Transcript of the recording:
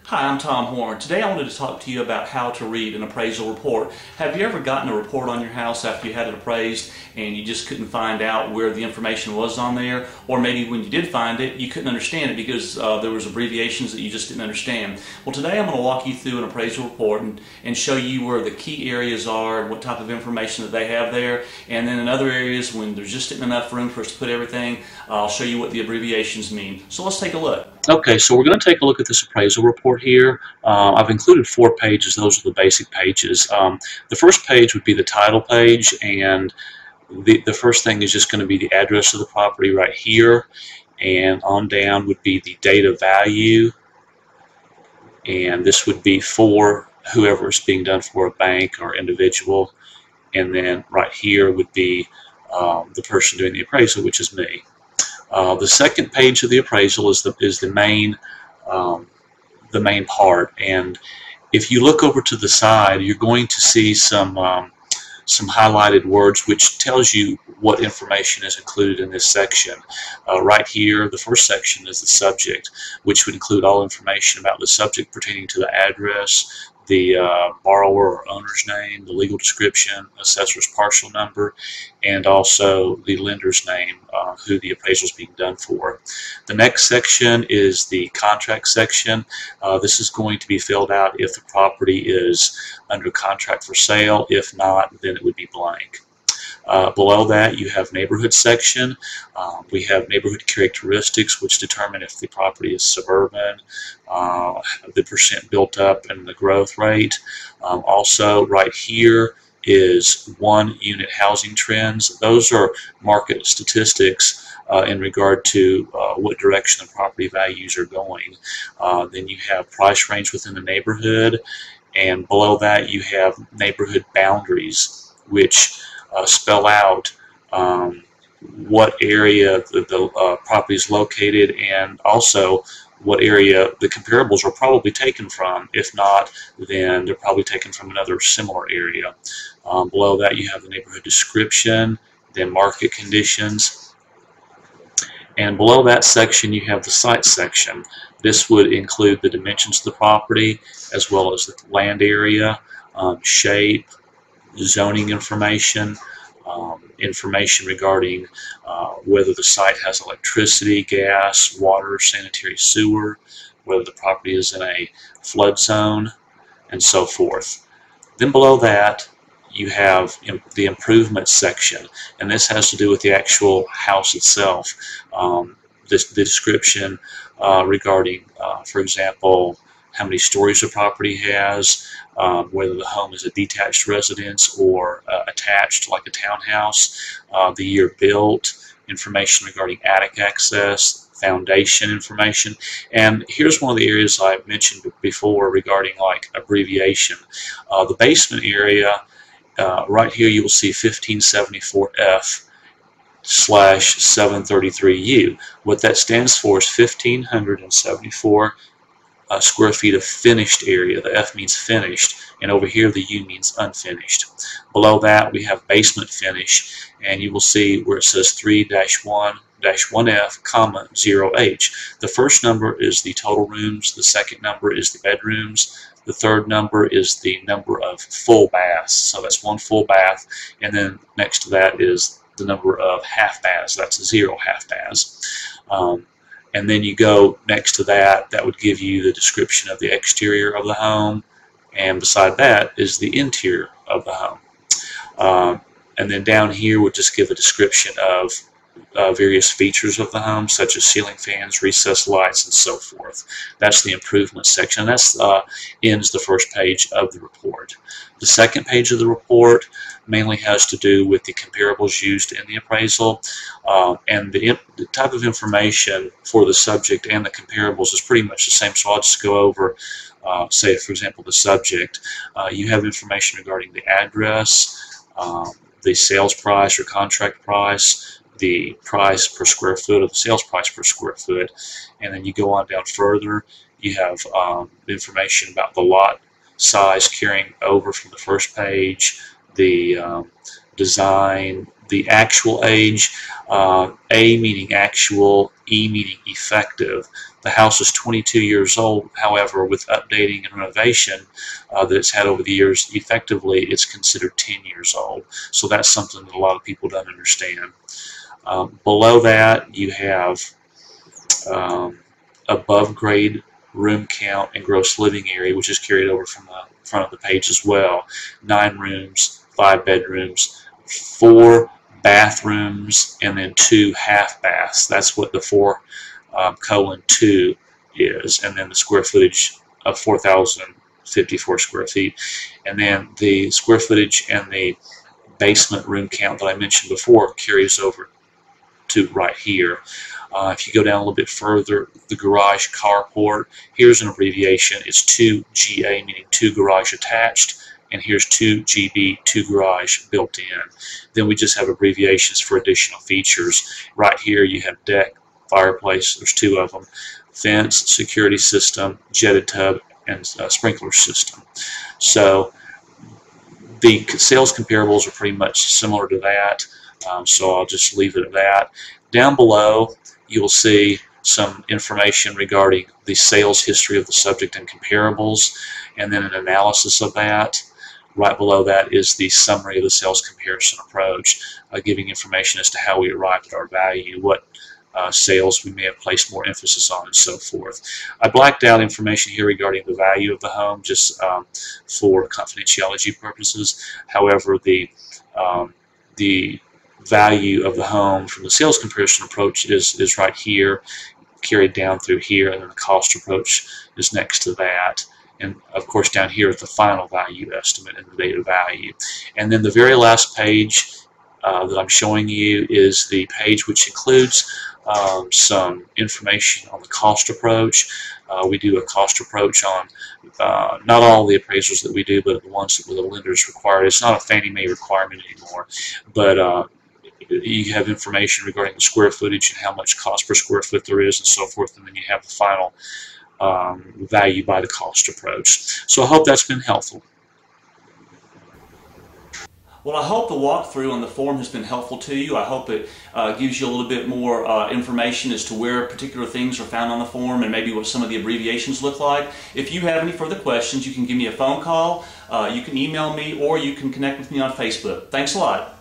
Hi, I'm Tom Horn. Today I wanted to talk to you about how to read an appraisal report. Have you ever gotten a report on your house after you had it appraised and you just couldn't find out where the information was on there? Or maybe when you did find it, you couldn't understand it because there was abbreviations that you just didn't understand. Well, today I'm going to walk you through an appraisal report and show you where the key areas are and what type of information that they have there. And then in other areas, when there's just isn't enough room for us to put everything, I'll show you what the abbreviations mean. So let's take a look. Okay, so we're going to take a look at this appraisal report here. I've included 4 pages. Those are the basic pages. The first page would be the title page, and the first thing is just going to be the address of the property right here, and on down would be the date of value, and this would be for whoever it's being done for, a bank or individual, and then right here would be the person doing the appraisal, which is me. The second page of the appraisal is the main part, and if you look over to the side, you're going to see some highlighted words which tells you what information is included in this section. Right here, the first section is the subject, which would include all information about the subject pertaining to the address, the borrower or owner's name, the legal description, assessor's parcel number, and also the lender's name, who the appraisal is being done for. The next section is the contract section. This is going to be filled out if the property is under contract for sale. If not, then it would be blank. Below that, you have neighborhood section. We have neighborhood characteristics, which determine if the property is suburban, the percent built up, and the growth rate. Also, right here is 1-unit housing trends. Those are market statistics in regard to what direction the property values are going. Then you have price range within the neighborhood, and below that you have neighborhood boundaries, which spell out what area the property is located, and also what area the comparables are probably taken from. If not, then they're probably taken from another similar area. Below that you have the neighborhood description, then market conditions, and below that section you have the site section. This would include the dimensions of the property as well as the land area, shape, zoning information, information regarding whether the site has electricity, gas, water, sanitary sewer, whether the property is in a flood zone, and so forth. Then below that you have the improvement section, and this has to do with the actual house itself. The description regarding, for example, how many stories the property has, whether the home is a detached residence or attached like a townhouse, the year built, information regarding attic access, foundation information. And here's one of the areas I mentioned before regarding like abbreviation. The basement area, right here you will see 1574F/733U. What that stands for is 1574 square feet of finished area. The F means finished, and over here the U means unfinished. Below that we have basement finish, and you will see where it says 3-1-1F, 0H. The first number is the total rooms, the second number is the bedrooms, the third number is the number of full baths, so that's 1 full bath, and then next to that is the number of half baths, that's 0 half baths. And then you go next to that, that would give you the description of the exterior of the home, and beside that is the interior of the home. And then down here would just give a description of various features of the home, such as ceiling fans, recessed lights, and so forth. That's the improvement section. That ends the first page of the report. The second page of the report mainly has to do with the comparables used in the appraisal, and the type of information for the subject and the comparables is pretty much the same. So I'll just go over, say for example, the subject. You have information regarding the address, the sales price or contract price, the price per square foot, or the sales price per square foot, and then you go on down further. You have information about the lot size carrying over from the first page, the design, the actual age, A meaning actual, E meaning effective. The house is 22 years old. However, with updating and renovation that it's had over the years, effectively it's considered 10 years old. So that's something that a lot of people don't understand. Below that, you have above grade room count and gross living area, which is carried over from the front of the page as well. 9 rooms, 5 bedrooms, 4 bathrooms, and then 2 half baths. That's what the 4:2 is, and then the square footage of 4,054 square feet. And then the square footage and the basement room count that I mentioned before carries over to right here. If you go down a little bit further, the garage carport, here's an abbreviation. It's 2GA, meaning 2 garage attached, and here's 2GB, 2 garage built in. Then we just have abbreviations for additional features. Right here you have deck, fireplace, there's 2 of them, fence, security system, jetted tub, and sprinkler system. So the sales comparables are pretty much similar to that, so I'll just leave it at that. Down below, you will see some information regarding the sales history of the subject and comparables, and then an analysis of that. Right below that is the summary of the sales comparison approach, giving information as to how we arrived at our value, what sales we may have placed more emphasis on, and so forth. I blacked out information here regarding the value of the home just for confidentiality purposes. However, the value of the home from the sales comparison approach is right here, carried down through here, and then the cost approach is next to that. And of course down here is the final value estimate and the date of value. And then the very last page that I'm showing you is the page which includes some information on the cost approach. We do a cost approach on not all the appraisals that we do, but the ones that the lenders require. It's not a Fannie Mae requirement anymore, but you have information regarding the square footage and how much cost per square foot there is and so forth, and then you have the final value by the cost approach. So I hope that's been helpful. Well, I hope the walkthrough on the form has been helpful to you. I hope it gives you a little bit more information as to where particular things are found on the form and maybe what some of the abbreviations look like. If you have any further questions, you can give me a phone call, you can email me, or you can connect with me on Facebook. Thanks a lot.